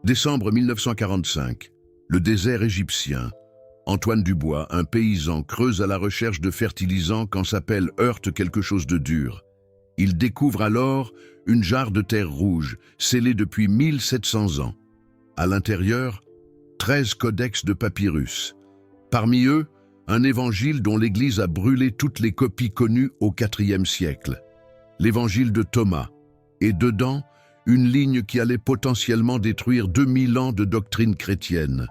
Décembre 1945, le désert égyptien. Antoine Dubois, un paysan, creuse à la recherche de fertilisants quand sa pelle heurte quelque chose de dur. Il découvre alors une jarre de terre rouge, scellée depuis 1700 ans. À l'intérieur, 13 codex de papyrus. Parmi eux, un évangile dont l'Église a brûlé toutes les copies connues au IVe siècle. L'évangile de Thomas. Et dedans, une ligne qui allait potentiellement détruire 2000 ans de doctrine chrétienne.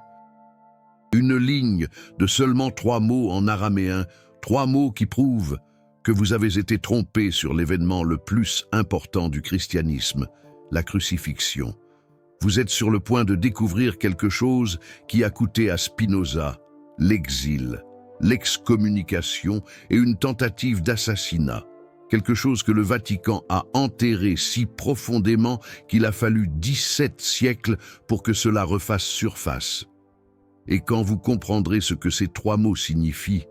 Une ligne de seulement 3 mots en araméen, 3 mots qui prouvent que vous avez été trompé sur l'événement le plus important du christianisme, la crucifixion. Vous êtes sur le point de découvrir quelque chose qui a coûté à Spinoza l'exil, l'excommunication et une tentative d'assassinat. Quelque chose que le Vatican a enterré si profondément qu'il a fallu 17 siècles pour que cela refasse surface. Et quand vous comprendrez ce que ces 3 mots signifient,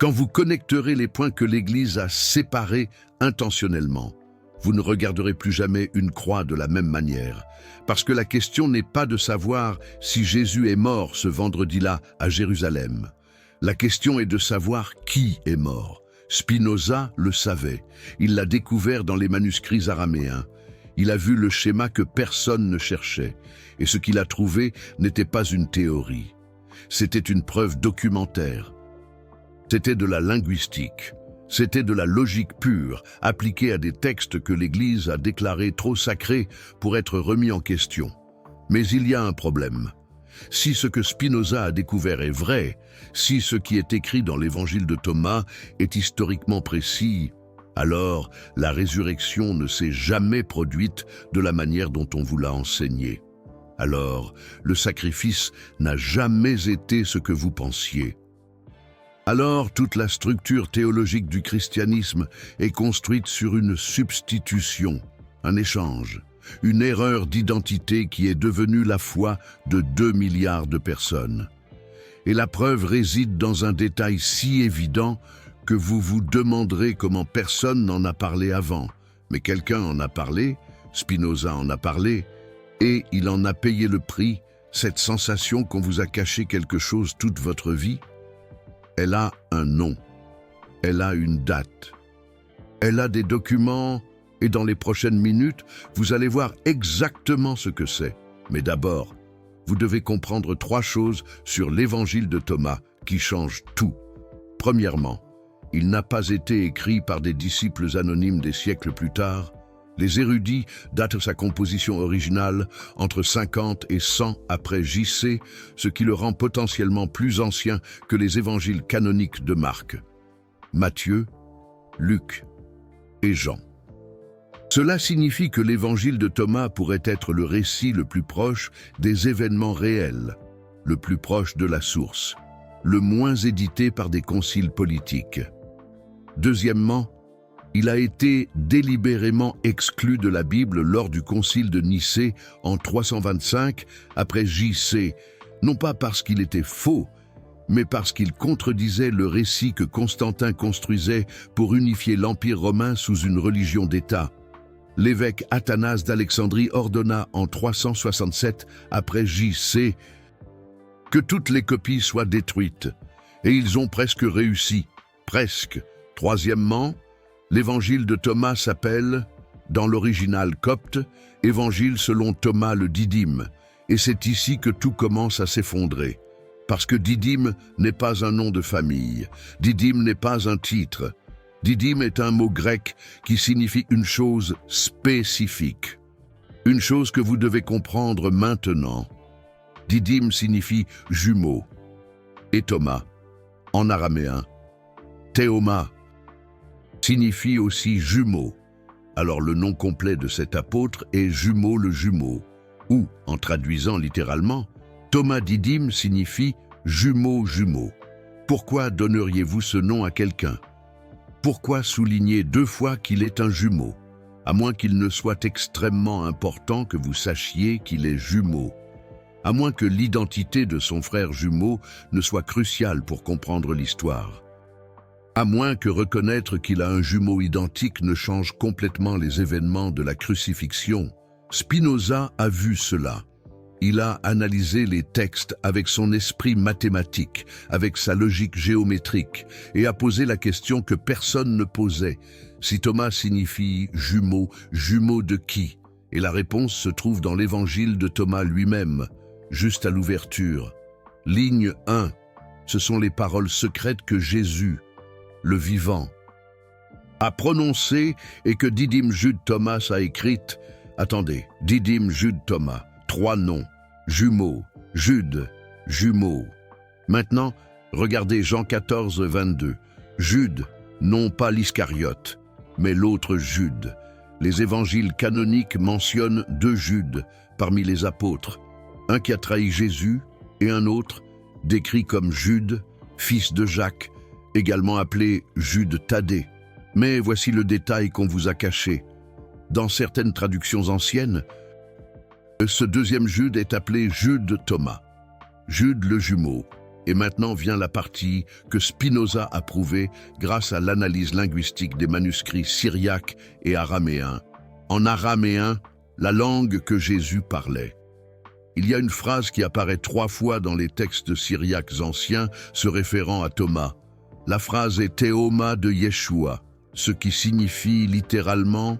quand vous connecterez les points que l'Église a séparés intentionnellement, vous ne regarderez plus jamais une croix de la même manière. Parce que la question n'est pas de savoir si Jésus est mort ce vendredi-là à Jérusalem. La question est de savoir qui est mort. Spinoza le savait. Il l'a découvert dans les manuscrits araméens. Il a vu le schéma que personne ne cherchait. Et ce qu'il a trouvé n'était pas une théorie. C'était une preuve documentaire. C'était de la linguistique. C'était de la logique pure, appliquée à des textes que l'Église a déclarés trop sacrés pour être remis en question. Mais il y a un problème. Si ce que Spinoza a découvert est vrai, si ce qui est écrit dans l'évangile de Thomas est historiquement précis, alors la résurrection ne s'est jamais produite de la manière dont on vous l'a enseigné. Alors, le sacrifice n'a jamais été ce que vous pensiez. Alors, toute la structure théologique du christianisme est construite sur une substitution, un échange, une erreur d'identité qui est devenue la foi de 2 milliards de personnes. Et la preuve réside dans un détail si évident que vous vous demanderez comment personne n'en a parlé avant. Mais quelqu'un en a parlé, Spinoza en a parlé, et il en a payé le prix, cette sensation qu'on vous a caché quelque chose toute votre vie. Elle a un nom, elle a une date, elle a des documents et dans les prochaines minutes, vous allez voir exactement ce que c'est. Mais d'abord, vous devez comprendre 3 choses sur l'évangile de Thomas qui changent tout. Premièrement, il n'a pas été écrit par des disciples anonymes des siècles plus tard. Les érudits datent sa composition originale entre 50 et 100 après J.C., ce qui le rend potentiellement plus ancien que les évangiles canoniques de Marc, Matthieu, Luc et Jean. Cela signifie que l'évangile de Thomas pourrait être le récit le plus proche des événements réels, le plus proche de la source, le moins édité par des conciles politiques. Deuxièmement, il a été délibérément exclu de la Bible lors du concile de Nicée en 325 après J.C., non pas parce qu'il était faux, mais parce qu'il contredisait le récit que Constantin construisait pour unifier l'Empire romain sous une religion d'État. L'évêque Athanase d'Alexandrie ordonna en 367 après J.C. que toutes les copies soient détruites, et ils ont presque réussi, presque. Troisièmement, l'évangile de Thomas s'appelle, dans l'original copte, évangile selon Thomas le Didyme, et c'est ici que tout commence à s'effondrer. Parce que Didyme n'est pas un nom de famille, Didyme n'est pas un titre. Didyme est un mot grec qui signifie une chose spécifique, une chose que vous devez comprendre maintenant. Didyme signifie jumeau, et Thomas, en araméen, théoma, signifie aussi jumeau. Alors le nom complet de cet apôtre est jumeau le jumeau, ou, en traduisant littéralement, Thomas Didyme signifie jumeau jumeau. Pourquoi donneriez-vous ce nom à quelqu'un? Pourquoi souligner 2 fois qu'il est un jumeau, à moins qu'il ne soit extrêmement important que vous sachiez qu'il est jumeau, à moins que l'identité de son frère jumeau ne soit cruciale pour comprendre l'histoire, à moins que reconnaître qu'il a un jumeau identique ne change complètement les événements de la crucifixion. Spinoza a vu cela. Il a analysé les textes avec son esprit mathématique, avec sa logique géométrique, et a posé la question que personne ne posait. Si Thomas signifie jumeau, jumeau de qui? Et la réponse se trouve dans l'évangile de Thomas lui-même, juste à l'ouverture. Ligne 1, ce sont les paroles secrètes que Jésus, le vivant, a prononcées et que Didyme Jude Thomas a écrites. Attendez, Didyme Jude Thomas, 3 noms, jumeaux, Jude, jumeaux. Maintenant, regardez Jean 14, 22. Jude, non pas l'Iscariote, mais l'autre Jude. Les évangiles canoniques mentionnent 2 Judes parmi les apôtres, un qui a trahi Jésus et un autre, décrit comme Jude, fils de Jacques, également appelé Jude Thaddée. Mais voici le détail qu'on vous a caché. Dans certaines traductions anciennes, ce deuxième Jude est appelé Jude Thomas, Jude le jumeau. Et maintenant vient la partie que Spinoza a prouvée grâce à l'analyse linguistique des manuscrits syriaques et araméens. En araméen, la langue que Jésus parlait. Il y a une phrase qui apparaît 3 fois dans les textes syriaques anciens se référant à Thomas. La phrase est Théoma de Yeshua, ce qui signifie littéralement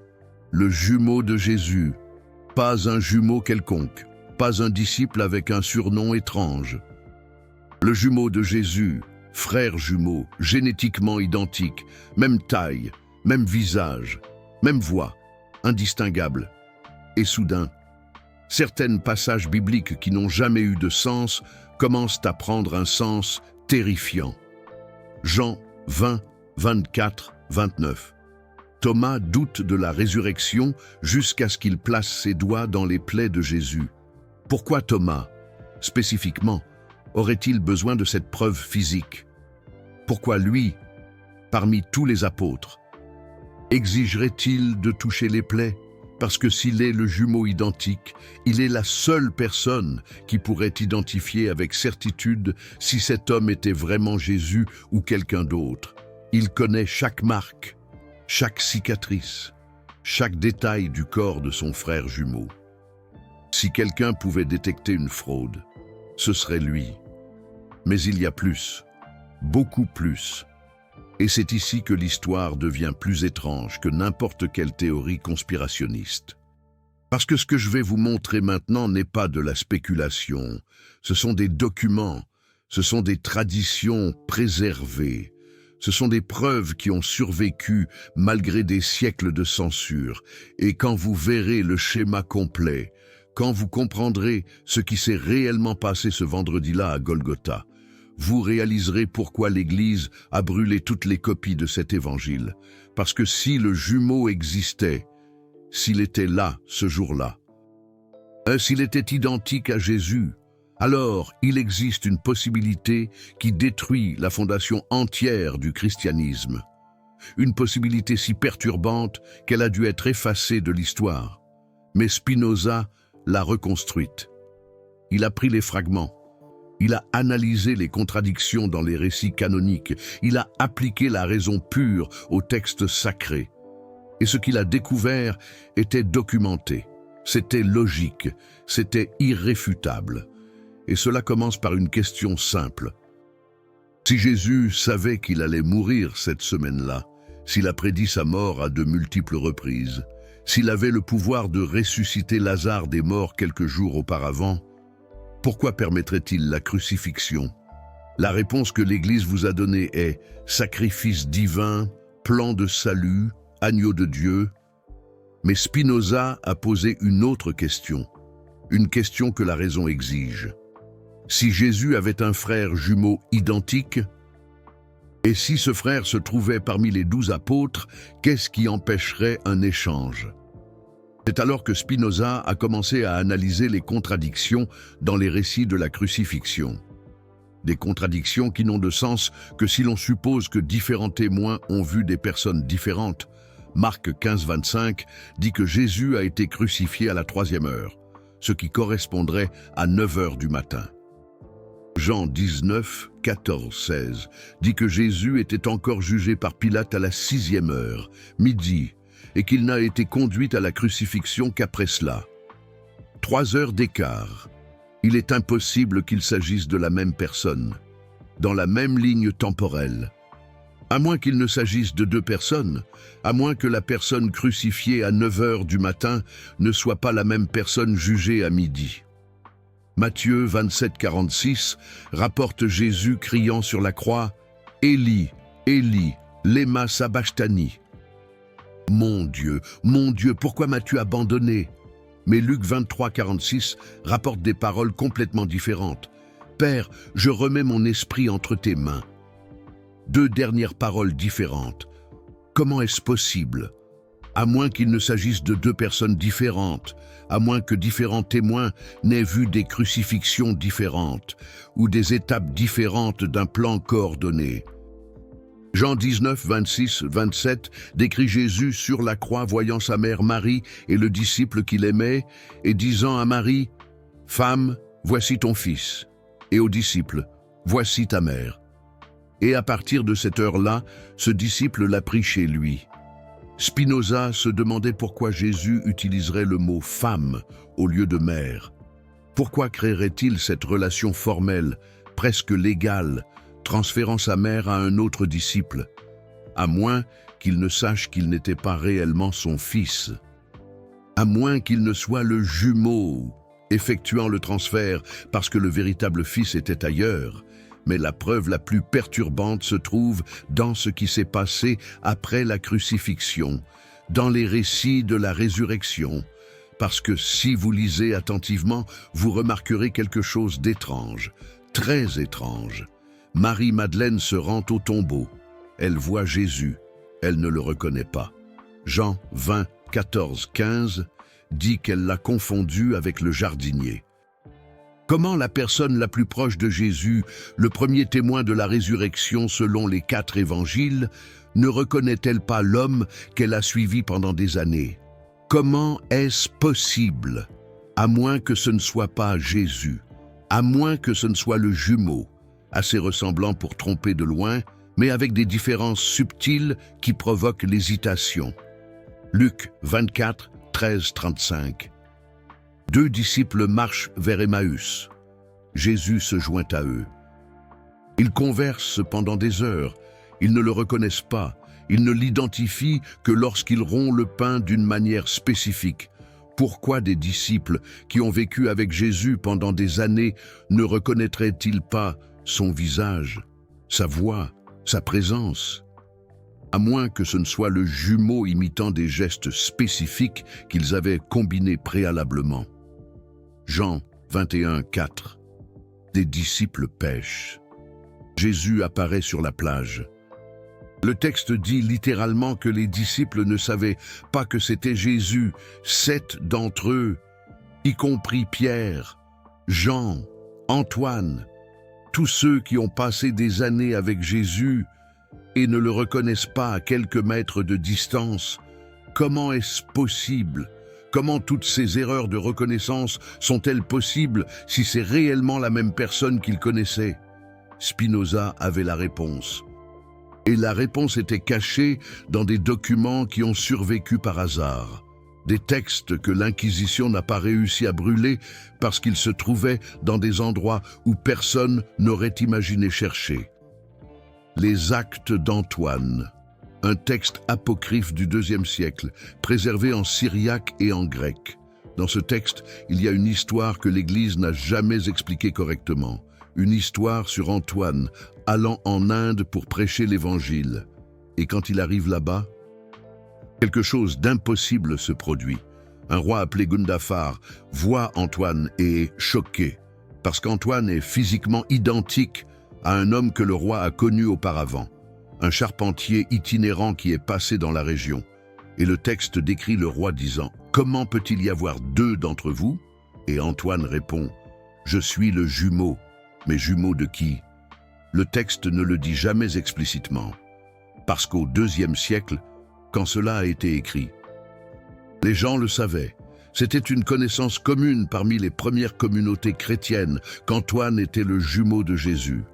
le jumeau de Jésus. Pas un jumeau quelconque, pas un disciple avec un surnom étrange. Le jumeau de Jésus, frère jumeau, génétiquement identique, même taille, même visage, même voix, indistinguable. Et soudain, certains passages bibliques qui n'ont jamais eu de sens commencent à prendre un sens terrifiant. Jean 20, 24, 29. Thomas doute de la résurrection jusqu'à ce qu'il place ses doigts dans les plaies de Jésus. Pourquoi Thomas, spécifiquement, aurait-il besoin de cette preuve physique? Pourquoi lui, parmi tous les apôtres, exigerait-il de toucher les plaies? Parce que s'il est le jumeau identique, il est la seule personne qui pourrait identifier avec certitude si cet homme était vraiment Jésus ou quelqu'un d'autre. Il connaît chaque marque, chaque cicatrice, chaque détail du corps de son frère jumeau. Si quelqu'un pouvait détecter une fraude, ce serait lui. Mais il y a plus, beaucoup plus. Et c'est ici que l'histoire devient plus étrange que n'importe quelle théorie conspirationniste. Parce que ce que je vais vous montrer maintenant n'est pas de la spéculation, ce sont des documents, ce sont des traditions préservées, ce sont des preuves qui ont survécu malgré des siècles de censure. Et quand vous verrez le schéma complet, quand vous comprendrez ce qui s'est réellement passé ce vendredi-là à Golgotha, vous réaliserez pourquoi l'Église a brûlé toutes les copies de cet évangile. Parce que si le jumeau existait, s'il était là ce jour-là, s'il était identique à Jésus, alors il existe une possibilité qui détruit la fondation entière du christianisme. Une possibilité si perturbante qu'elle a dû être effacée de l'histoire. Mais Spinoza l'a reconstruite. Il a pris les fragments. Il a analysé les contradictions dans les récits canoniques. Il a appliqué la raison pure aux textes sacrés. Et ce qu'il a découvert était documenté. C'était logique. C'était irréfutable. Et cela commence par une question simple. Si Jésus savait qu'il allait mourir cette semaine-là, s'il a prédit sa mort à de multiples reprises, s'il avait le pouvoir de ressusciter Lazare des morts quelques jours auparavant, pourquoi permettrait-il la crucifixion? La réponse que l'Église vous a donnée est sacrifice divin, plan de salut, agneau de Dieu. Mais Spinoza a posé une autre question, une question que la raison exige. Si Jésus avait un frère jumeau identique, et si ce frère se trouvait parmi les 12 apôtres, qu'est-ce qui empêcherait un échange? C'est alors que Spinoza a commencé à analyser les contradictions dans les récits de la crucifixion. Des contradictions qui n'ont de sens que si l'on suppose que différents témoins ont vu des personnes différentes. Marc 15, 25 dit que Jésus a été crucifié à la 3e heure, ce qui correspondrait à 9 heures du matin. Jean 19, 14, 16 dit que Jésus était encore jugé par Pilate à la 6e heure, midi, et qu'il n'a été conduit à la crucifixion qu'après cela. 3 heures d'écart, Il est impossible qu'il s'agisse de la même personne, dans la même ligne temporelle. À moins qu'il ne s'agisse de deux personnes, à moins que la personne crucifiée à 9 heures du matin ne soit pas la même personne jugée à midi. Matthieu 27, 46 rapporte Jésus criant sur la croix « Élie, Élie, lema sabachthani » « Mon Dieu, pourquoi m'as-tu abandonné ?» Mais Luc 23, 46 rapporte des paroles complètement différentes. « Père, je remets mon esprit entre tes mains. » Deux dernières paroles différentes. Comment est-ce possible? À moins qu'il ne s'agisse de deux personnes différentes, à moins que différents témoins n'aient vu des crucifixions différentes ou des étapes différentes d'un plan coordonné. Jean 19, 26, 27 décrit Jésus sur la croix voyant sa mère Marie et le disciple qu'il aimait et disant à Marie « Femme, voici ton fils » et au disciple « Voici ta mère ». Et à partir de cette heure-là, ce disciple l'a pris chez lui. Spinoza se demandait pourquoi Jésus utiliserait le mot « femme » au lieu de « mère ». Pourquoi créerait-il cette relation formelle, presque légale, transférant sa mère à un autre disciple, à moins qu'il ne sache qu'il n'était pas réellement son fils, à moins qu'il ne soit le jumeau, effectuant le transfert parce que le véritable fils était ailleurs. Mais la preuve la plus perturbante se trouve dans ce qui s'est passé après la crucifixion, dans les récits de la résurrection, parce que si vous lisez attentivement, vous remarquerez quelque chose d'étrange, très étrange. Marie-Madeleine se rend au tombeau. Elle voit Jésus. Elle ne le reconnaît pas. Jean 20, 14, 15 dit qu'elle l'a confondu avec le jardinier. Comment la personne la plus proche de Jésus, le premier témoin de la résurrection selon les 4 évangiles, ne reconnaît-elle pas l'homme qu'elle a suivi pendant des années? Comment est-ce possible? À moins que ce ne soit pas Jésus, à moins que ce ne soit le jumeau, assez ressemblant pour tromper de loin, mais avec des différences subtiles qui provoquent l'hésitation. Luc 24, 13, 35. 2 disciples marchent vers Emmaüs. Jésus se joint à eux. Ils conversent pendant des heures. Ils ne le reconnaissent pas. Ils ne l'identifient que lorsqu'il rompt le pain d'une manière spécifique. Pourquoi des disciples qui ont vécu avec Jésus pendant des années ne reconnaîtraient-ils pas son visage, sa voix, sa présence? À moins que ce ne soit le jumeau imitant des gestes spécifiques qu'ils avaient combinés préalablement. Jean 21, 4. Des disciples pêchent. Jésus apparaît sur la plage. Le texte dit littéralement que les disciples ne savaient pas que c'était Jésus. 7 d'entre eux, y compris Pierre, Jean, Antoine, tous ceux qui ont passé des années avec Jésus et ne le reconnaissent pas à quelques mètres de distance. Comment est-ce possible? Comment toutes ces erreurs de reconnaissance sont-elles possibles si c'est réellement la même personne qu'ils connaissaient? Spinoza avait la réponse. Et la réponse était cachée dans des documents qui ont survécu par hasard. Des textes que l'Inquisition n'a pas réussi à brûler parce qu'ils se trouvaient dans des endroits où personne n'aurait imaginé chercher. Les Actes d'Antoine, un texte apocryphe du IIe siècle, préservé en syriaque et en grec. Dans ce texte, il y a une histoire que l'Église n'a jamais expliquée correctement. Une histoire sur Antoine allant en Inde pour prêcher l'Évangile. Et quand il arrive là-bas, quelque chose d'impossible se produit. Un roi appelé Gundafar voit Antoine et est choqué, parce qu'Antoine est physiquement identique à un homme que le roi a connu auparavant, un charpentier itinérant qui est passé dans la région. Et le texte décrit le roi disant « Comment peut-il y avoir 2 d'entre vous ?» Et Antoine répond « Je suis le jumeau. » Mais jumeau de qui? Le texte ne le dit jamais explicitement, parce qu'au IIe siècle, quand cela a été écrit, les gens le savaient. C'était une connaissance commune parmi les premières communautés chrétiennes qu'Antoine était le jumeau de Jésus.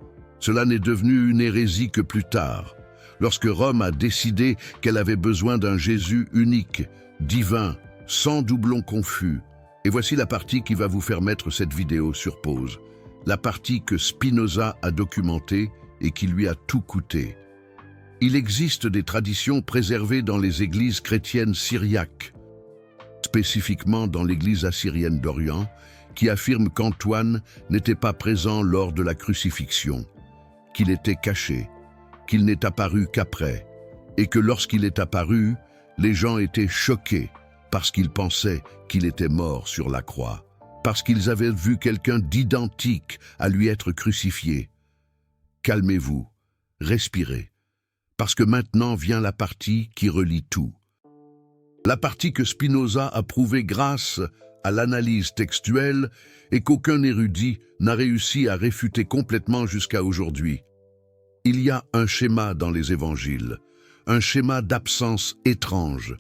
Cela n'est devenu une hérésie que plus tard, lorsque Rome a décidé qu'elle avait besoin d'un Jésus unique, divin, sans doublon confus. Et voici la partie qui va vous faire mettre cette vidéo sur pause. La partie que Spinoza a documentée et qui lui a tout coûté. Il existe des traditions préservées dans les églises chrétiennes syriaques, spécifiquement dans l'église assyrienne d'Orient, qui affirment qu'Antoine n'était pas présent lors de la crucifixion, qu'il était caché, qu'il n'est apparu qu'après, et que lorsqu'il est apparu, les gens étaient choqués parce qu'ils pensaient qu'il était mort sur la croix, parce qu'ils avaient vu quelqu'un d'identique à lui être crucifié. Calmez-vous, respirez, parce que maintenant vient la partie qui relie tout. La partie que Spinoza a prouvée grâce à l'analyse textuelle et qu'aucun érudit n'a réussi à réfuter complètement jusqu'à aujourd'hui. Il y a un schéma dans les évangiles, un schéma d'absence étrange,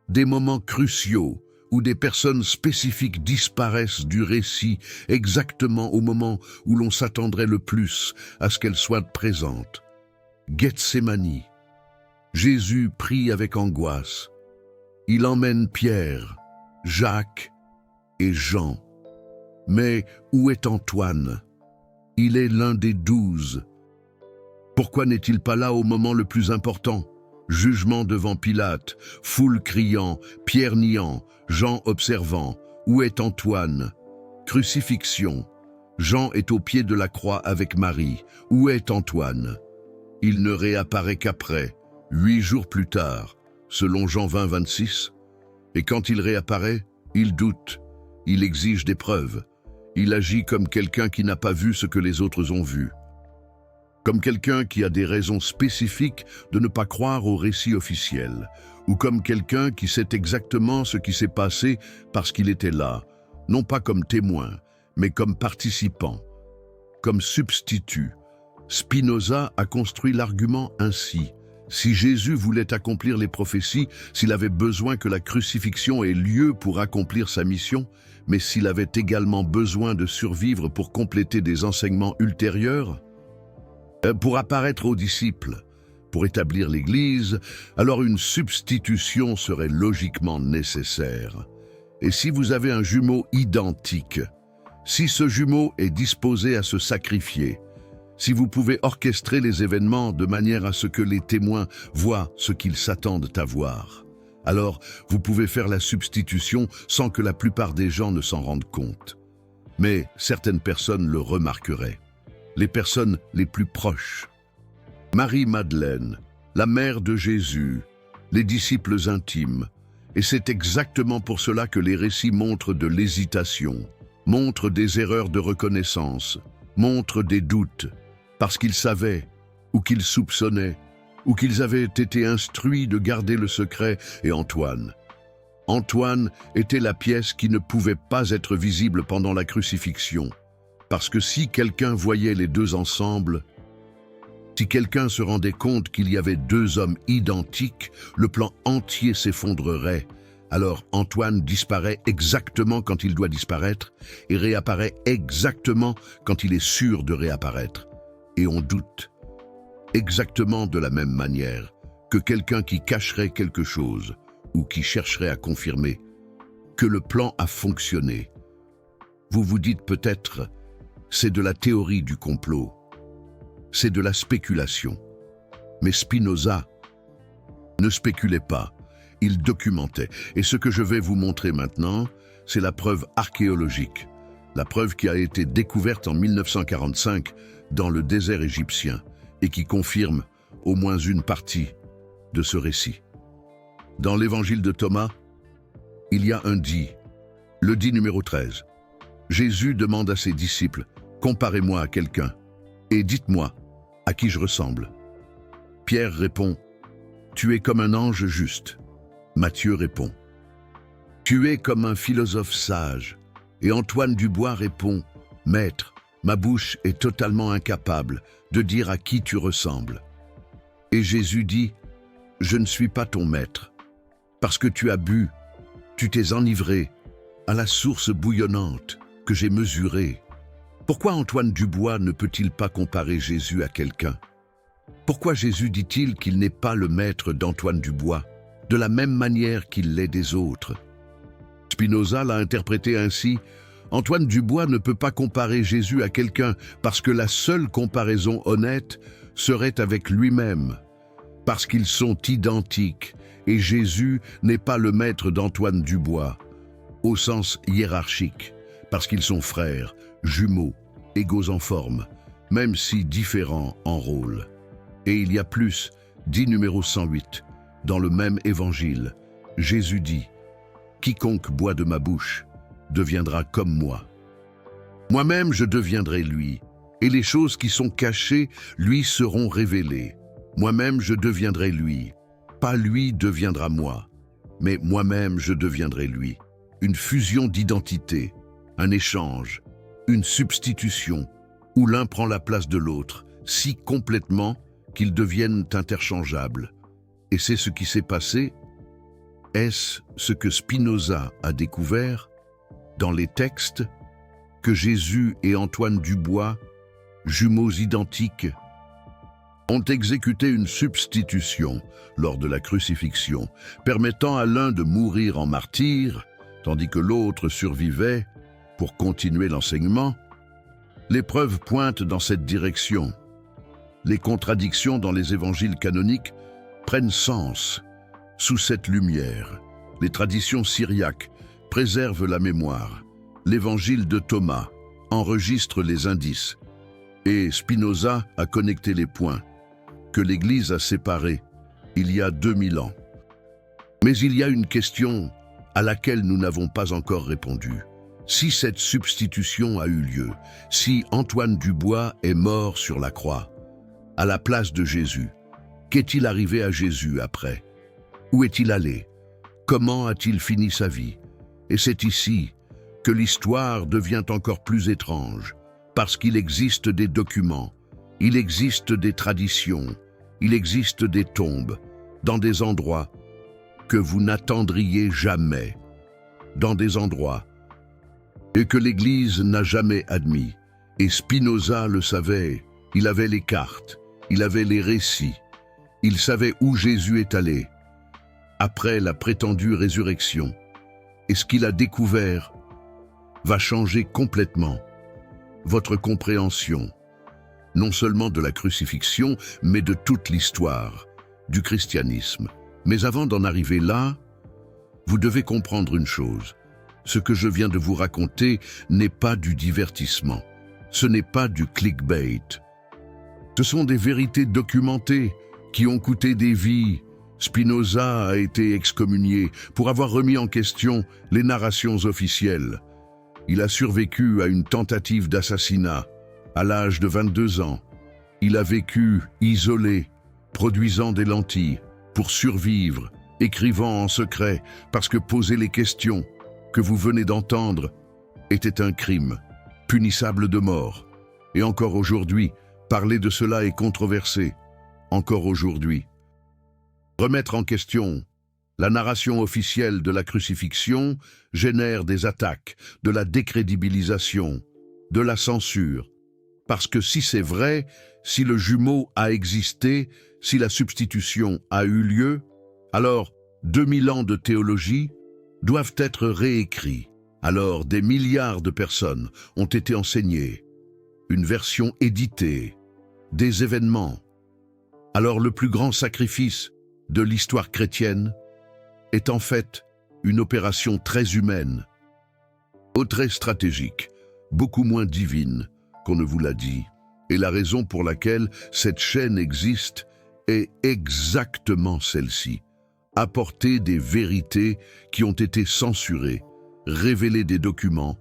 des moments cruciaux où des personnes spécifiques disparaissent du récit exactement au moment où l'on s'attendrait le plus à ce qu'elles soient présentes. Gethsémani. Jésus prie avec angoisse. Il emmène Pierre, Jacques et Jean. Mais où est Antoine? Il est l'un des 12. Pourquoi n'est-il pas là au moment le plus important? Jugement devant Pilate, foule criant, Pierre niant, Jean observant. Où est Antoine? Crucifixion. Jean est au pied de la croix avec Marie. Où est Antoine? Il ne réapparaît qu'après, 8 jours plus tard, selon Jean 20, 26. Et quand il réapparaît, il doute, il exige des preuves. Il agit comme quelqu'un qui n'a pas vu ce que les autres ont vu. Comme quelqu'un qui a des raisons spécifiques de ne pas croire au récit officiel, ou comme quelqu'un qui sait exactement ce qui s'est passé parce qu'il était là, non pas comme témoin, mais comme participant, comme substitut. Spinoza a construit l'argument ainsi. Si Jésus voulait accomplir les prophéties, s'il avait besoin que la crucifixion ait lieu pour accomplir sa mission, mais s'il avait également besoin de survivre pour compléter des enseignements ultérieurs, pour apparaître aux disciples, pour établir l'Église, alors une substitution serait logiquement nécessaire. Et si vous avez un jumeau identique, si ce jumeau est disposé à se sacrifier, si vous pouvez orchestrer les événements de manière à ce que les témoins voient ce qu'ils s'attendent à voir, alors vous pouvez faire la substitution sans que la plupart des gens ne s'en rendent compte. Mais certaines personnes le remarqueraient. Les personnes les plus proches. Marie-Madeleine, la mère de Jésus, les disciples intimes. Et c'est exactement pour cela que les récits montrent de l'hésitation, montrent des erreurs de reconnaissance, montrent des doutes, parce qu'ils savaient, ou qu'ils soupçonnaient, ou qu'ils avaient été instruits de garder le secret. Et Antoine était la pièce qui ne pouvait pas être visible pendant la crucifixion. Parce que si quelqu'un voyait les deux ensemble, si quelqu'un se rendait compte qu'il y avait 2 hommes identiques, le plan entier s'effondrerait. Alors Antoine disparaît exactement quand il doit disparaître et réapparaît exactement quand il est sûr de réapparaître. Et on doute, exactement de la même manière que quelqu'un qui cacherait quelque chose ou qui chercherait à confirmer que le plan a fonctionné. Vous vous dites peut-être, c'est de la théorie du complot, c'est de la spéculation. Mais Spinoza ne spéculait pas, il documentait. Et ce que je vais vous montrer maintenant, c'est la preuve archéologique, la preuve qui a été découverte en 1945 dans le désert égyptien et qui confirme au moins une partie de ce récit. Dans l'évangile de Thomas, il y a un dit, le dit numéro 13. Jésus demande à ses disciples, comparez-moi à quelqu'un, et dites-moi à qui je ressemble. Pierre répond, tu es comme un ange juste. Matthieu répond, tu es comme un philosophe sage. Et Antoine Dubois répond, maître, ma bouche est totalement incapable de dire à qui tu ressembles. Et Jésus dit, je ne suis pas ton maître, parce que tu as bu, tu t'es enivré à la source bouillonnante que j'ai mesurée. Pourquoi Antoine Dubois ne peut-il pas comparer Jésus à quelqu'un? Pourquoi Jésus dit-il qu'il n'est pas le maître d'Antoine Dubois, de la même manière qu'il l'est des autres? Spinoza l'a interprété ainsi: Antoine Dubois ne peut pas comparer Jésus à quelqu'un parce que la seule comparaison honnête serait avec lui-même, parce qu'ils sont identiques et Jésus n'est pas le maître d'Antoine Dubois, au sens hiérarchique, parce qu'ils sont frères, jumeaux, égaux en forme, même si différents en rôle. Et il y a plus, dit numéro 108, dans le même évangile, Jésus dit: Quiconque boit de ma bouche deviendra comme moi. Moi-même je deviendrai lui, et les choses qui sont cachées lui seront révélées. Moi-même je deviendrai lui, pas lui deviendra moi, mais moi-même je deviendrai lui. Une fusion d'identité, un échange, une substitution, où l'un prend la place de l'autre, si complètement qu'ils deviennent interchangeables. Et c'est ce qui s'est passé. Est-ce ce que Spinoza a découvert dans les textes, que Jésus et Antoine Dubois, jumeaux identiques, ont exécuté une substitution lors de la crucifixion, permettant à l'un de mourir en martyr, tandis que l'autre survivait pour continuer l'enseignement? Les preuves pointent dans cette direction. Les contradictions dans les évangiles canoniques prennent sens sous cette lumière. Les traditions syriaques préservent la mémoire. L'évangile de Thomas enregistre les indices. Et Spinoza a connecté les points que l'Église a séparés il y a 2000 ans. Mais il y a une question à laquelle nous n'avons pas encore répondu. Si cette substitution a eu lieu, si Antoine Dubois est mort sur la croix, à la place de Jésus, qu'est-il arrivé à Jésus après? Où est-il allé? Comment a-t-il fini sa vie? Et c'est ici que l'histoire devient encore plus étrange, parce qu'il existe des documents, il existe des traditions, il existe des tombes, dans des endroits que vous n'attendriez jamais, dans des endroits et que l'Église n'a jamais admis. Et Spinoza le savait, il avait les cartes, il avait les récits, il savait où Jésus est allé, après la prétendue résurrection. Et ce qu'il a découvert va changer complètement votre compréhension, non seulement de la crucifixion, mais de toute l'histoire du christianisme. Mais avant d'en arriver là, vous devez comprendre une chose. Ce que je viens de vous raconter n'est pas du divertissement. Ce n'est pas du clickbait. Ce sont des vérités documentées qui ont coûté des vies. Spinoza a été excommunié pour avoir remis en question les narrations officielles. Il a survécu à une tentative d'assassinat à l'âge de 22 ans. Il a vécu isolé, produisant des lentilles pour survivre, écrivant en secret parce que poser les questions que vous venez d'entendre était un crime, punissable de mort. Et encore aujourd'hui, parler de cela est controversé. Encore aujourd'hui. Remettre en question la narration officielle de la crucifixion génère des attaques, de la décrédibilisation, de la censure. Parce que si c'est vrai, si le jumeau a existé, si la substitution a eu lieu, alors 2000 ans de théologie doivent être réécrits. Alors des milliards de personnes ont été enseignées, une version éditée, des événements. Alors le plus grand sacrifice de l'histoire chrétienne est en fait une opération très humaine, très stratégique, beaucoup moins divine qu'on ne vous l'a dit. Et la raison pour laquelle cette chaîne existe est exactement celle-ci. Apporter des vérités qui ont été censurées, révéler des documents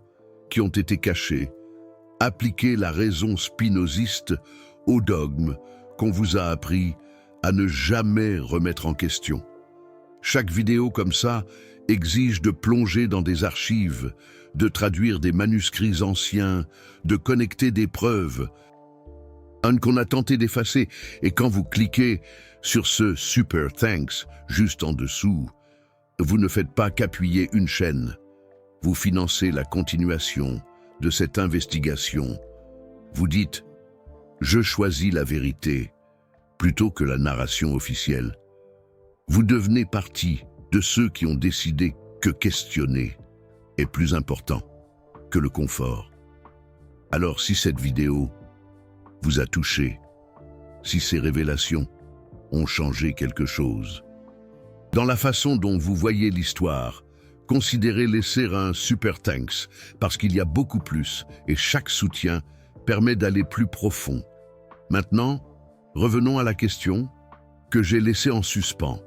qui ont été cachés, appliquer la raison spinoziste au dogme qu'on vous a appris à ne jamais remettre en question. Chaque vidéo comme ça exige de plonger dans des archives, de traduire des manuscrits anciens, de connecter des preuves, un qu'on a tenté d'effacer. Et quand vous cliquez sur ce Super Thanks juste en dessous, vous ne faites pas qu'appuyer une chaîne. Vous financez la continuation de cette investigation. Vous dites « Je choisis la vérité » plutôt que la narration officielle. Vous devenez partie de ceux qui ont décidé que questionner est plus important que le confort. Alors si cette vidéo vous a touché, si ces révélations ont changé quelque chose, dans la façon dont vous voyez l'histoire, considérez laisser un super thanks parce qu'il y a beaucoup plus et chaque soutien permet d'aller plus profond. Maintenant, revenons à la question que j'ai laissée en suspens.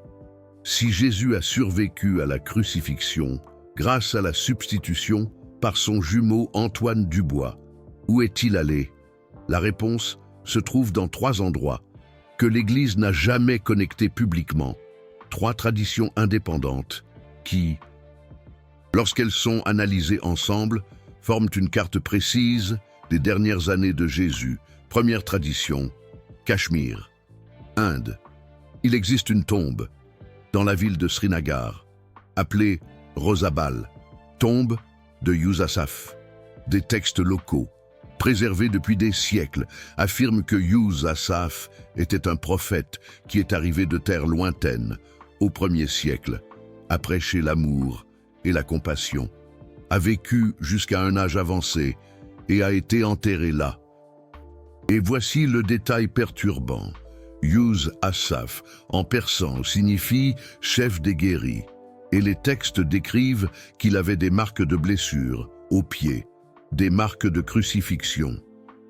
Si Jésus a survécu à la crucifixion grâce à la substitution par son jumeau Antoine Dubois, où est-il allé? La réponse se trouve dans 3 endroits que l'Église n'a jamais connectés publiquement. 3 traditions indépendantes qui, lorsqu'elles sont analysées ensemble, forment une carte précise des dernières années de Jésus. Première tradition, Cachemire, Inde. Il existe une tombe dans la ville de Srinagar, appelée Rosabal, tombe de Yusasaf. Des textes locaux, préservés depuis des siècles, affirment que Yusasaf était un prophète qui est arrivé de terres lointaines au 1er siècle, a prêché l'amour et la compassion, a vécu jusqu'à un âge avancé et a été enterré là. Et voici le détail perturbant. Yus-Asaph, en persan, signifie « chef des guéris », et les textes décrivent qu'il avait des marques de blessures aux pieds, des marques de crucifixion.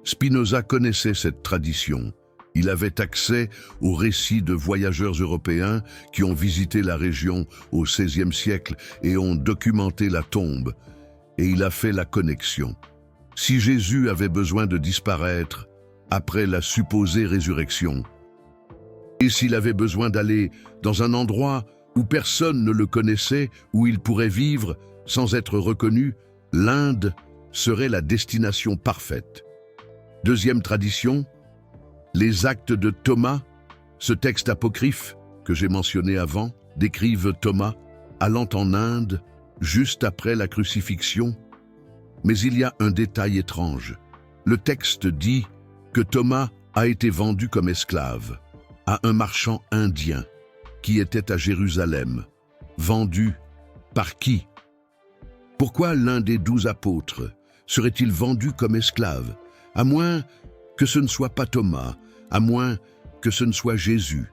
Spinoza connaissait cette tradition. Il avait accès aux récits de voyageurs européens qui ont visité la région au XVIe siècle et ont documenté la tombe, et il a fait la connexion. Si Jésus avait besoin de disparaître après la supposée résurrection, et s'il avait besoin d'aller dans un endroit où personne ne le connaissait, où il pourrait vivre sans être reconnu, l'Inde serait la destination parfaite. Deuxième tradition, les actes de Thomas. Ce texte apocryphe que j'ai mentionné avant décrivent Thomas allant en Inde juste après la crucifixion. Mais il y a un détail étrange. Le texte dit que Thomas a été vendu comme esclave à un marchand indien qui était à Jérusalem. Vendu par qui? Pourquoi l'un des 12 apôtres serait-il vendu comme esclave? À moins que ce ne soit pas Thomas, à moins que ce ne soit Jésus,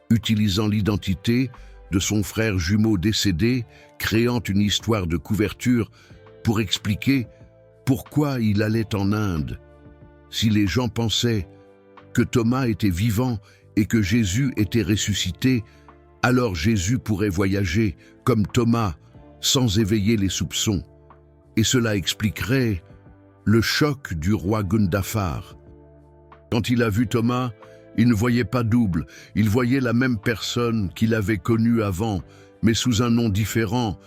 utilisant l'identité de son frère jumeau décédé, créant une histoire de couverture pour expliquer pourquoi il allait en Inde. Si les gens pensaient que Thomas était vivant et que Jésus était ressuscité, alors Jésus pourrait voyager comme Thomas sans éveiller les soupçons. Et cela expliquerait le choc du roi Gundafar. Quand il a vu Thomas, il ne voyait pas double, il voyait la même personne qu'il avait connue avant, mais sous un nom différent,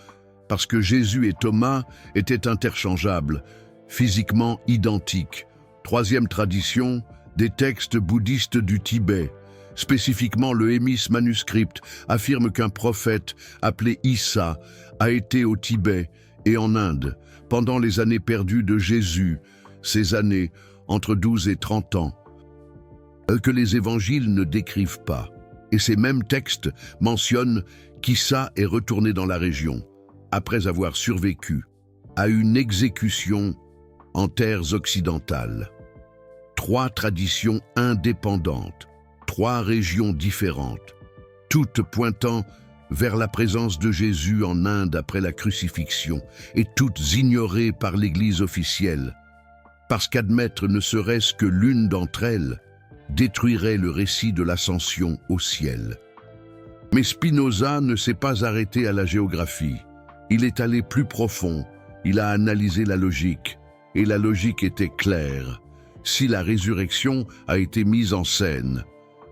parce que Jésus et Thomas étaient interchangeables, physiquement identiques. Troisième tradition, des textes bouddhistes du Tibet. Spécifiquement, le Hémis Manuscript affirme qu'un prophète appelé Issa a été au Tibet et en Inde pendant les années perdues de Jésus, ces années entre 12 et 30 ans, que les évangiles ne décrivent pas. Et ces mêmes textes mentionnent qu'Issa est retourné dans la région, après avoir survécu à une exécution en terres occidentales. 3 traditions indépendantes, 3 régions différentes, toutes pointant vers la présence de Jésus en Inde après la crucifixion, et toutes ignorées par l'Église officielle, parce qu'admettre ne serait-ce que l'une d'entre elles détruirait le récit de l'ascension au ciel. Mais Spinoza ne s'est pas arrêté à la géographie. Il est allé plus profond, il a analysé la logique, et la logique était claire. Si la résurrection a été mise en scène,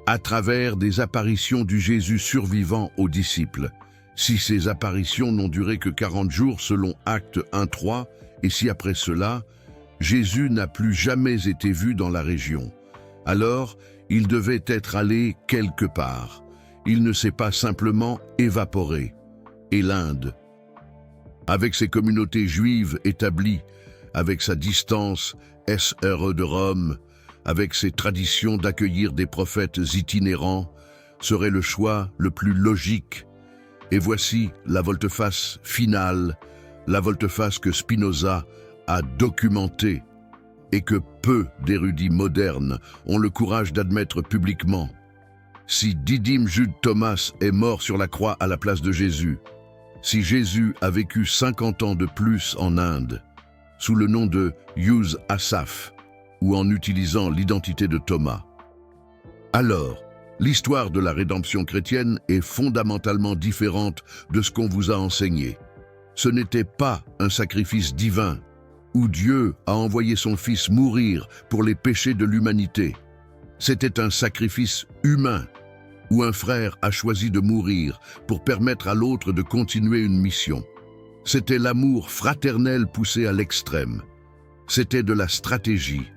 à travers des apparitions du Jésus survivant aux disciples, si ces apparitions n'ont duré que 40 jours selon Actes 1:3, et si après cela, Jésus n'a plus jamais été vu dans la région, alors il devait être allé quelque part. Il ne s'est pas simplement évaporé. Et l'Inde, avec ses communautés juives établies, avec sa distance SRE de Rome, avec ses traditions d'accueillir des prophètes itinérants, serait le choix le plus logique. Et voici la volte-face finale, la volte-face que Spinoza a documentée et que peu d'érudits modernes ont le courage d'admettre publiquement. Si Didyme Jude Thomas est mort sur la croix à la place de Jésus, si Jésus a vécu 50 ans de plus en Inde, sous le nom de Yus Asaph, ou en utilisant l'identité de Thomas, alors l'histoire de la rédemption chrétienne est fondamentalement différente de ce qu'on vous a enseigné. Ce n'était pas un sacrifice divin, où Dieu a envoyé son Fils mourir pour les péchés de l'humanité. C'était un sacrifice humain, où un frère a choisi de mourir pour permettre à l'autre de continuer une mission. C'était l'amour fraternel poussé à l'extrême. C'était de la stratégie,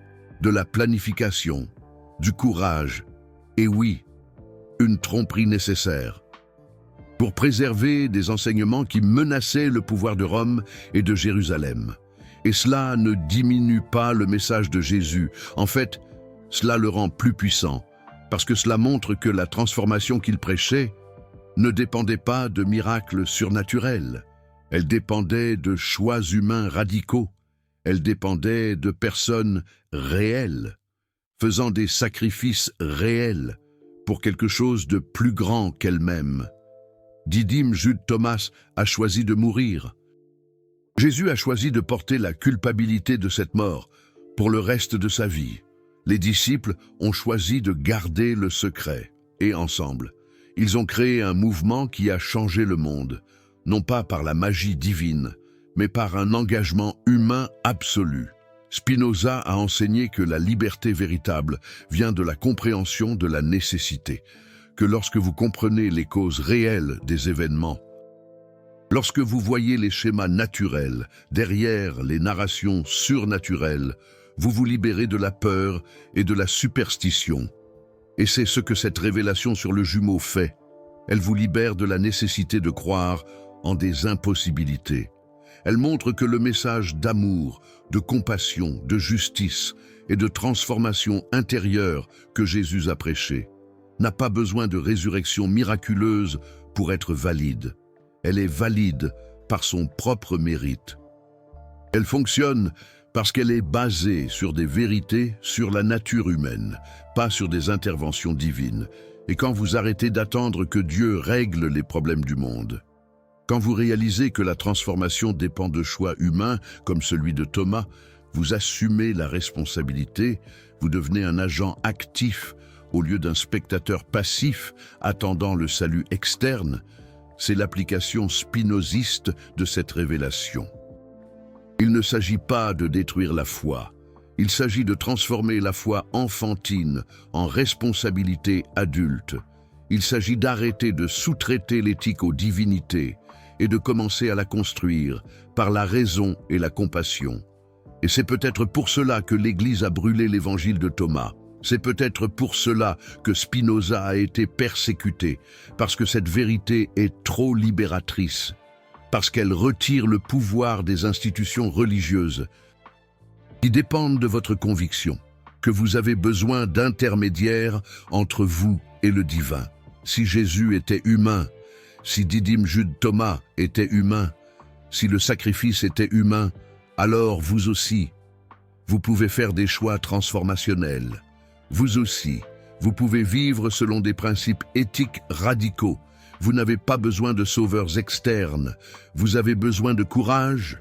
de la planification, du courage, et oui, une tromperie nécessaire, pour préserver des enseignements qui menaçaient le pouvoir de Rome et de Jérusalem. Et cela ne diminue pas le message de Jésus. En fait, cela le rend plus puissant, parce que cela montre que la transformation qu'il prêchait ne dépendait pas de miracles surnaturels. Elle dépendait de choix humains radicaux. Elle dépendait de personnes réelles, faisant des sacrifices réels pour quelque chose de plus grand qu'elle-même. Didyme Jude Thomas a choisi de mourir. Jésus a choisi de porter la culpabilité de cette mort pour le reste de sa vie. Les disciples ont choisi de garder le secret, et ensemble, ils ont créé un mouvement qui a changé le monde, non pas par la magie divine, mais par un engagement humain absolu. Spinoza a enseigné que la liberté véritable vient de la compréhension de la nécessité, que lorsque vous comprenez les causes réelles des événements, lorsque vous voyez les schémas naturels derrière les narrations surnaturelles, vous vous libérez de la peur et de la superstition. Et c'est ce que cette révélation sur le jumeau fait. Elle vous libère de la nécessité de croire en des impossibilités. Elle montre que le message d'amour, de compassion, de justice et de transformation intérieure que Jésus a prêché n'a pas besoin de résurrection miraculeuse pour être valide. Elle est valide par son propre mérite. Elle fonctionne parce qu'elle est basée sur des vérités sur la nature humaine, pas sur des interventions divines. Et quand vous arrêtez d'attendre que Dieu règle les problèmes du monde, quand vous réalisez que la transformation dépend de choix humains, comme celui de Thomas, vous assumez la responsabilité, vous devenez un agent actif au lieu d'un spectateur passif attendant le salut externe. C'est l'application spinoziste de cette révélation. Il ne s'agit pas de détruire la foi, il s'agit de transformer la foi enfantine en responsabilité adulte. Il s'agit d'arrêter de sous-traiter l'éthique aux divinités et de commencer à la construire par la raison et la compassion. Et c'est peut-être pour cela que l'Église a brûlé l'évangile de Thomas. C'est peut-être pour cela que Spinoza a été persécuté, parce que cette vérité est trop libératrice, parce qu'elle retire le pouvoir des institutions religieuses qui dépendent de votre conviction, que vous avez besoin d'intermédiaires entre vous et le divin. Si Jésus était humain, si Didyme Jude Thomas était humain, si le sacrifice était humain, alors vous aussi, vous pouvez faire des choix transformationnels. Vous aussi, vous pouvez vivre selon des principes éthiques radicaux. Vous n'avez pas besoin de sauveurs externes. Vous avez besoin de courage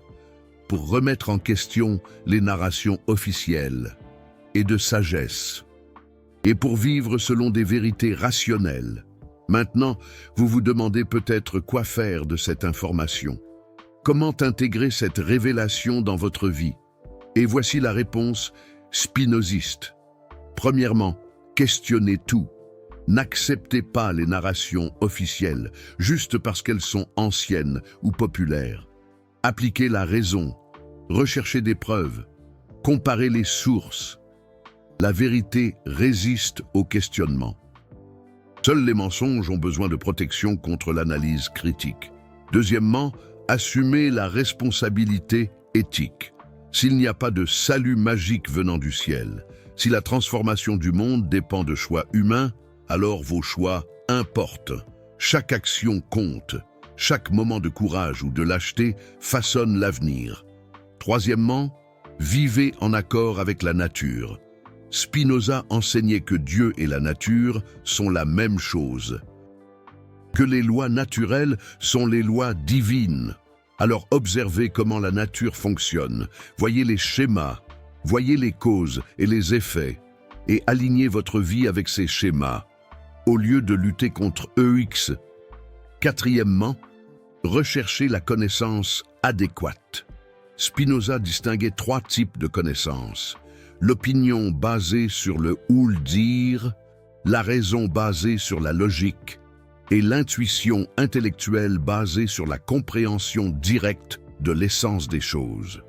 pour remettre en question les narrations officielles et de sagesse, et pour vivre selon des vérités rationnelles. Maintenant, vous vous demandez peut-être quoi faire de cette information. Comment intégrer cette révélation dans votre vie? Et voici la réponse spinoziste. Premièrement, questionnez tout. N'acceptez pas les narrations officielles juste parce qu'elles sont anciennes ou populaires. Appliquez la raison, recherchez des preuves, comparez les sources. La vérité résiste au questionnement. Seuls les mensonges ont besoin de protection contre l'analyse critique. Deuxièmement, assumez la responsabilité éthique. S'il n'y a pas de salut magique venant du ciel, si la transformation du monde dépend de choix humains, alors vos choix importent. Chaque action compte. Chaque moment de courage ou de lâcheté façonne l'avenir. Troisièmement, vivez en accord avec la nature. Spinoza enseignait que Dieu et la nature sont la même chose, que les lois naturelles sont les lois divines. Alors observez comment la nature fonctionne, voyez les schémas, voyez les causes et les effets, et alignez votre vie avec ces schémas, au lieu de lutter contre EX. Quatrièmement, recherchez la connaissance adéquate. Spinoza distinguait 3 types de connaissances. L'opinion basée sur le ou le dire, la raison basée sur la logique et l'intuition intellectuelle basée sur la compréhension directe de l'essence des choses.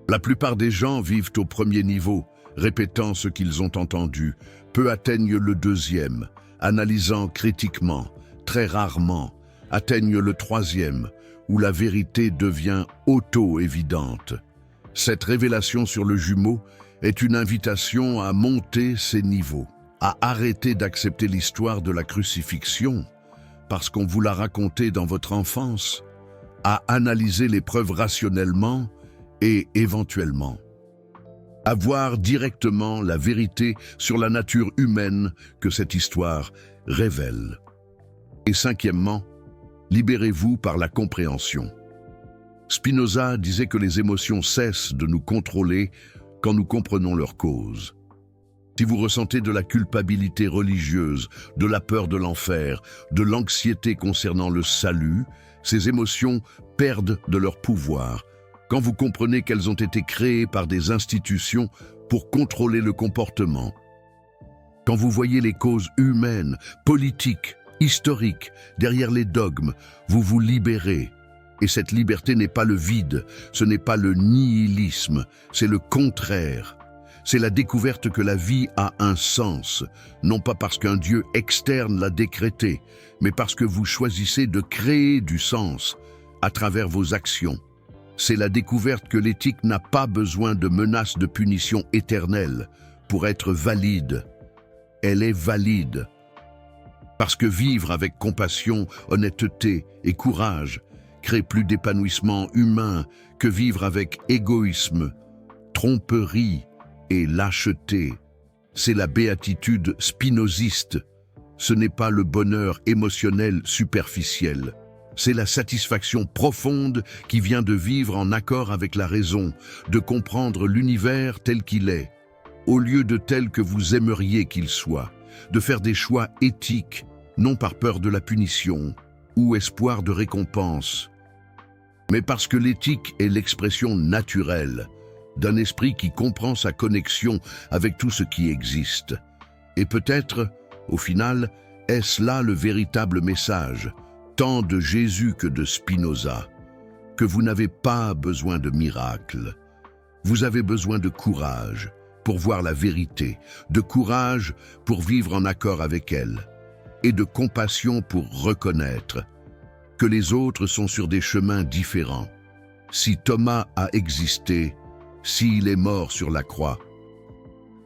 La plupart des gens vivent au premier niveau, répétant ce qu'ils ont entendu. Peu atteignent le deuxième, analysant critiquement. Très rarement atteignent le troisième, où la vérité devient auto-évidente. Cette révélation sur le jumeau est une invitation à monter ces niveaux, à arrêter d'accepter l'histoire de la crucifixion parce qu'on vous l'a racontée dans votre enfance, à analyser les preuves rationnellement et éventuellement, à voir directement la vérité sur la nature humaine que cette histoire révèle. Et cinquièmement, libérez-vous par la compréhension. Spinoza disait que les émotions cessent de nous contrôler quand nous comprenons leur cause. Si vous ressentez de la culpabilité religieuse, de la peur de l'enfer, de l'anxiété concernant le salut, ces émotions perdent de leur pouvoir quand vous comprenez qu'elles ont été créées par des institutions pour contrôler le comportement. Quand vous voyez les causes humaines, politiques, historiques, derrière les dogmes, vous vous libérez. Et cette liberté n'est pas le vide, ce n'est pas le nihilisme, c'est le contraire. C'est la découverte que la vie a un sens, non pas parce qu'un Dieu externe l'a décrété, mais parce que vous choisissez de créer du sens à travers vos actions. C'est la découverte que l'éthique n'a pas besoin de menaces de punition éternelle pour être valide. Elle est valide. Parce que vivre avec compassion, honnêteté et courage crée plus d'épanouissement humain que vivre avec égoïsme, tromperie et lâcheté. C'est la béatitude spinoziste. Ce n'est pas le bonheur émotionnel superficiel. C'est la satisfaction profonde qui vient de vivre en accord avec la raison, de comprendre l'univers tel qu'il est, au lieu de tel que vous aimeriez qu'il soit, de faire des choix éthiques, non par peur de la punition ou espoir de récompense, mais parce que l'éthique est l'expression naturelle d'un esprit qui comprend sa connexion avec tout ce qui existe. Et peut-être, au final, est-ce là le véritable message, tant de Jésus que de Spinoza, que vous n'avez pas besoin de miracles. Vous avez besoin de courage pour voir la vérité, de courage pour vivre en accord avec elle, et de compassion pour reconnaître que les autres sont sur des chemins différents. Si Thomas a existé, s'il est mort sur la croix,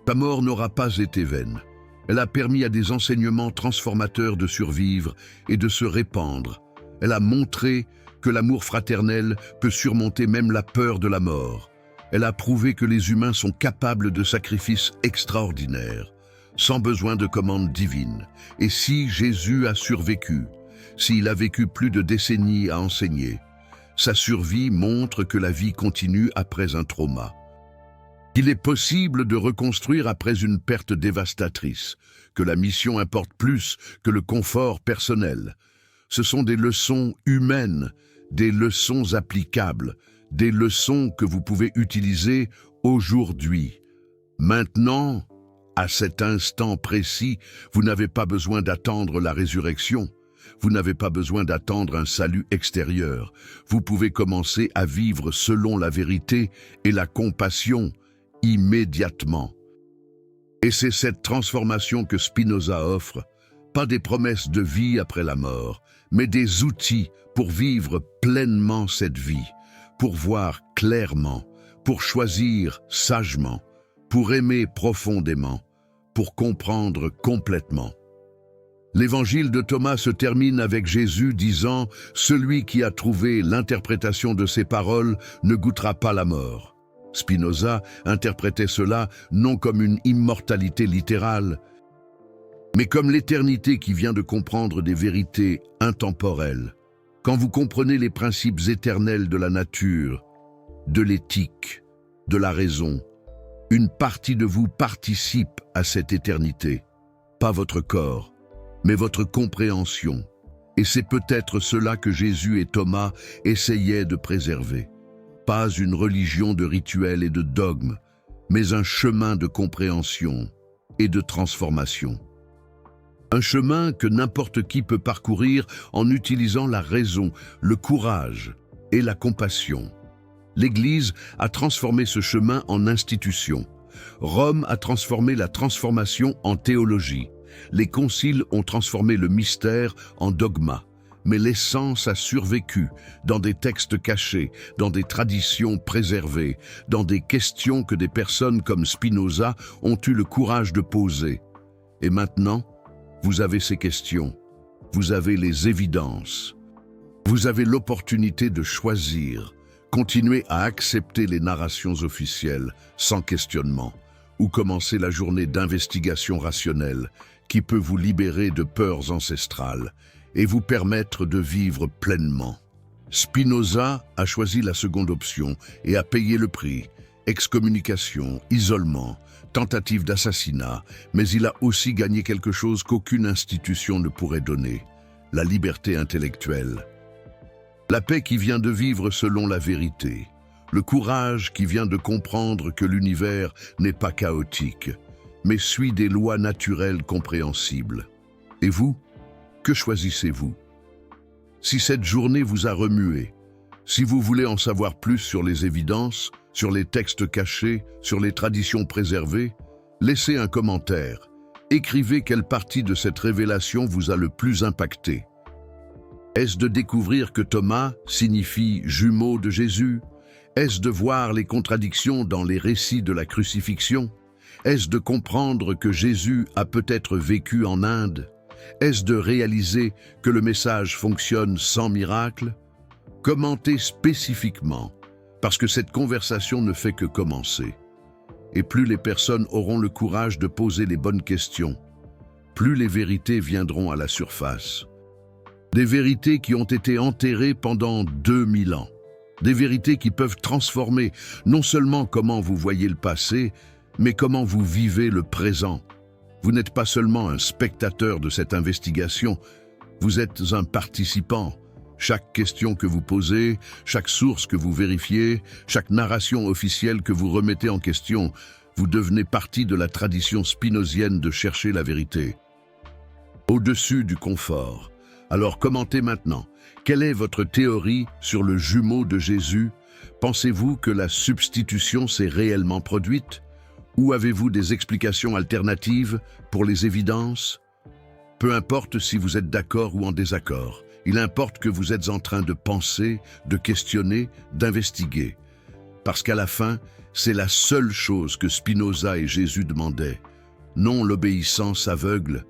sa mort n'aura pas été vaine. Elle a permis à des enseignements transformateurs de survivre et de se répandre. Elle a montré que l'amour fraternel peut surmonter même la peur de la mort. Elle a prouvé que les humains sont capables de sacrifices extraordinaires, sans besoin de commande divine. Et si Jésus a survécu, s'il a vécu plus de décennies à enseigner, sa survie montre que la vie continue après un trauma. Il est possible de reconstruire après une perte dévastatrice, que la mission importe plus que le confort personnel. Ce sont des leçons humaines, des leçons applicables, des leçons que vous pouvez utiliser aujourd'hui. Maintenant, à cet instant précis, vous n'avez pas besoin d'attendre la résurrection. Vous n'avez pas besoin d'attendre un salut extérieur. Vous pouvez commencer à vivre selon la vérité et la compassion immédiatement. Et c'est cette transformation que Spinoza offre, pas des promesses de vie après la mort, mais des outils pour vivre pleinement cette vie, pour voir clairement, pour choisir sagement, pour aimer profondément, pour comprendre complètement. L'évangile de Thomas se termine avec Jésus disant « Celui qui a trouvé l'interprétation de ces paroles ne goûtera pas la mort ». Spinoza interprétait cela non comme une immortalité littérale, mais comme l'éternité qui vient de comprendre des vérités intemporelles. Quand vous comprenez les principes éternels de la nature, de l'éthique, de la raison, une partie de vous participe à cette éternité, pas votre corps, mais votre compréhension. Et c'est peut-être cela que Jésus et Thomas essayaient de préserver. Pas une religion de rituels et de dogmes, mais un chemin de compréhension et de transformation. Un chemin que n'importe qui peut parcourir en utilisant la raison, le courage et la compassion. L'Église a transformé ce chemin en institution. Rome a transformé la transformation en théologie. Les conciles ont transformé le mystère en dogma. Mais l'essence a survécu dans des textes cachés, dans des traditions préservées, dans des questions que des personnes comme Spinoza ont eu le courage de poser. Et maintenant, vous avez ces questions, vous avez les évidences, vous avez l'opportunité de choisir, continuer à accepter les narrations officielles sans questionnement, ou commencer la journée d'investigation rationnelle qui peut vous libérer de peurs ancestrales et vous permettre de vivre pleinement. Spinoza a choisi la seconde option et a payé le prix. Excommunication, isolement, tentative d'assassinat, mais il a aussi gagné quelque chose qu'aucune institution ne pourrait donner, la liberté intellectuelle. La paix qui vient de vivre selon la vérité, le courage qui vient de comprendre que l'univers n'est pas chaotique, mais suit des lois naturelles compréhensibles. Et vous, que choisissez-vous? Si cette journée vous a remué, si vous voulez en savoir plus sur les évidences, sur les textes cachés, sur les traditions préservées, laissez un commentaire. Écrivez quelle partie de cette révélation vous a le plus impacté. Est-ce de découvrir que Thomas signifie jumeau de Jésus? Est-ce de voir les contradictions dans les récits de la crucifixion? Est-ce de comprendre que Jésus a peut-être vécu en Inde? Est-ce de réaliser que le message fonctionne sans miracle? Commentez spécifiquement, parce que cette conversation ne fait que commencer. Et plus les personnes auront le courage de poser les bonnes questions, plus les vérités viendront à la surface. Des vérités qui ont été enterrées pendant 2000 ans. Des vérités qui peuvent transformer non seulement comment vous voyez le passé, mais comment vous vivez le présent. Vous n'êtes pas seulement un spectateur de cette investigation, vous êtes un participant. Chaque question que vous posez, chaque source que vous vérifiez, chaque narration officielle que vous remettez en question, vous devenez partie de la tradition spinozienne de chercher la vérité. Au-dessus du confort. Alors commentez maintenant. Quelle est votre théorie sur le jumeau de Jésus? Pensez-vous que la substitution s'est réellement produite? Ou avez-vous des explications alternatives pour les évidences? Peu importe si vous êtes d'accord ou en désaccord, il importe que vous êtes en train de penser, de questionner, d'investiguer. Parce qu'à la fin, c'est la seule chose que Spinoza et Jésus demandaient. Non l'obéissance aveugle,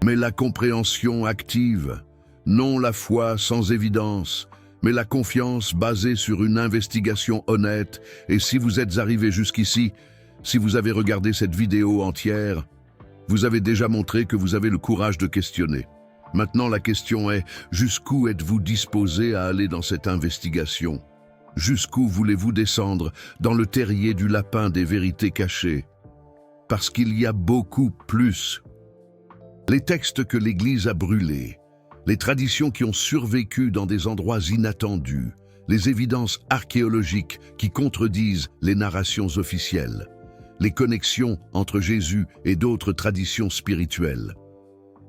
mais la compréhension active. Non la foi sans évidence, mais la confiance basée sur une investigation honnête. Et si vous êtes arrivé jusqu'ici, si vous avez regardé cette vidéo entière, vous avez déjà montré que vous avez le courage de questionner. Maintenant, la question est, jusqu'où êtes-vous disposé à aller dans cette investigation? Jusqu'où voulez-vous descendre dans le terrier du lapin des vérités cachées? Parce qu'il y a beaucoup plus. Les textes que l'Église a brûlés, les traditions qui ont survécu dans des endroits inattendus, les évidences archéologiques qui contredisent les narrations officielles, les connexions entre Jésus et d'autres traditions spirituelles,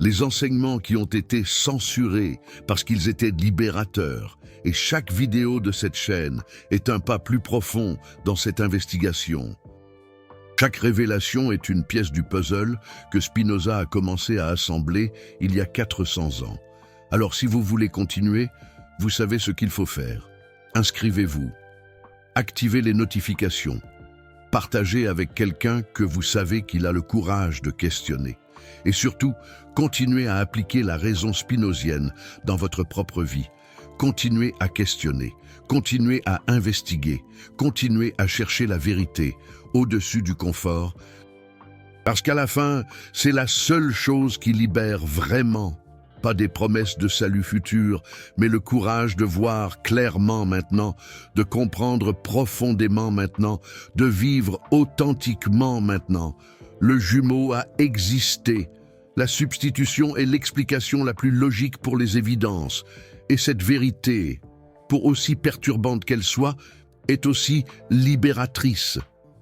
les enseignements qui ont été censurés parce qu'ils étaient libérateurs, et chaque vidéo de cette chaîne est un pas plus profond dans cette investigation. Chaque révélation est une pièce du puzzle que Spinoza a commencé à assembler il y a 400 ans. Alors si vous voulez continuer, vous savez ce qu'il faut faire. Inscrivez-vous, activez les notifications, partagez avec quelqu'un que vous savez qu'il a le courage de questionner. Et surtout, continuez à appliquer la raison spinozienne dans votre propre vie. Continuez à questionner, continuez à investiguer, continuez à chercher la vérité au-dessus du confort, parce qu'à la fin, c'est la seule chose qui libère vraiment. Pas des promesses de salut futur, mais le courage de voir clairement maintenant, de comprendre profondément maintenant, de vivre authentiquement maintenant. Le jumeau a existé. La substitution est l'explication la plus logique pour les évidences. Et cette vérité, pour aussi perturbante qu'elle soit, est aussi libératrice,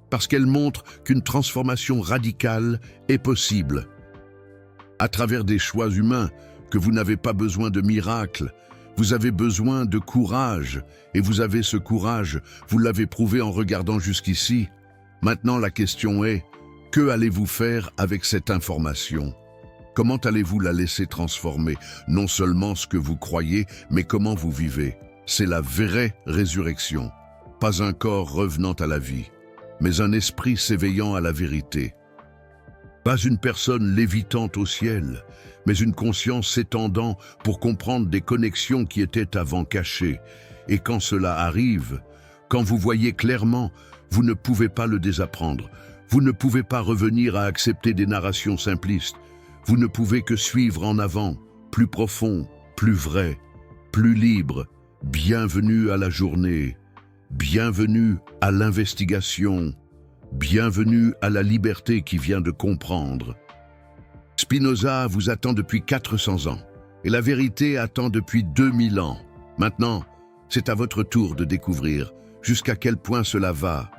parce qu'elle montre qu'une transformation radicale est possible. À travers des choix humains, que vous n'avez pas besoin de miracles, vous avez besoin de courage, et vous avez ce courage, vous l'avez prouvé en regardant jusqu'ici. Maintenant la question est, que allez-vous faire avec cette information ? Comment allez-vous la laisser transformer, non seulement ce que vous croyez, mais comment vous vivez ? C'est la vraie résurrection, pas un corps revenant à la vie, mais un esprit s'éveillant à la vérité. Pas une personne lévitant au ciel, mais une conscience s'étendant pour comprendre des connexions qui étaient avant cachées. Et quand cela arrive, quand vous voyez clairement, vous ne pouvez pas le désapprendre. Vous ne pouvez pas revenir à accepter des narrations simplistes. Vous ne pouvez que suivre en avant, plus profond, plus vrai, plus libre. Bienvenue à la journée, bienvenue à l'investigation, bienvenue à la liberté qui vient de comprendre. Spinoza vous attend depuis 400 ans, et la vérité attend depuis 2000 ans. Maintenant, c'est à votre tour de découvrir jusqu'à quel point cela va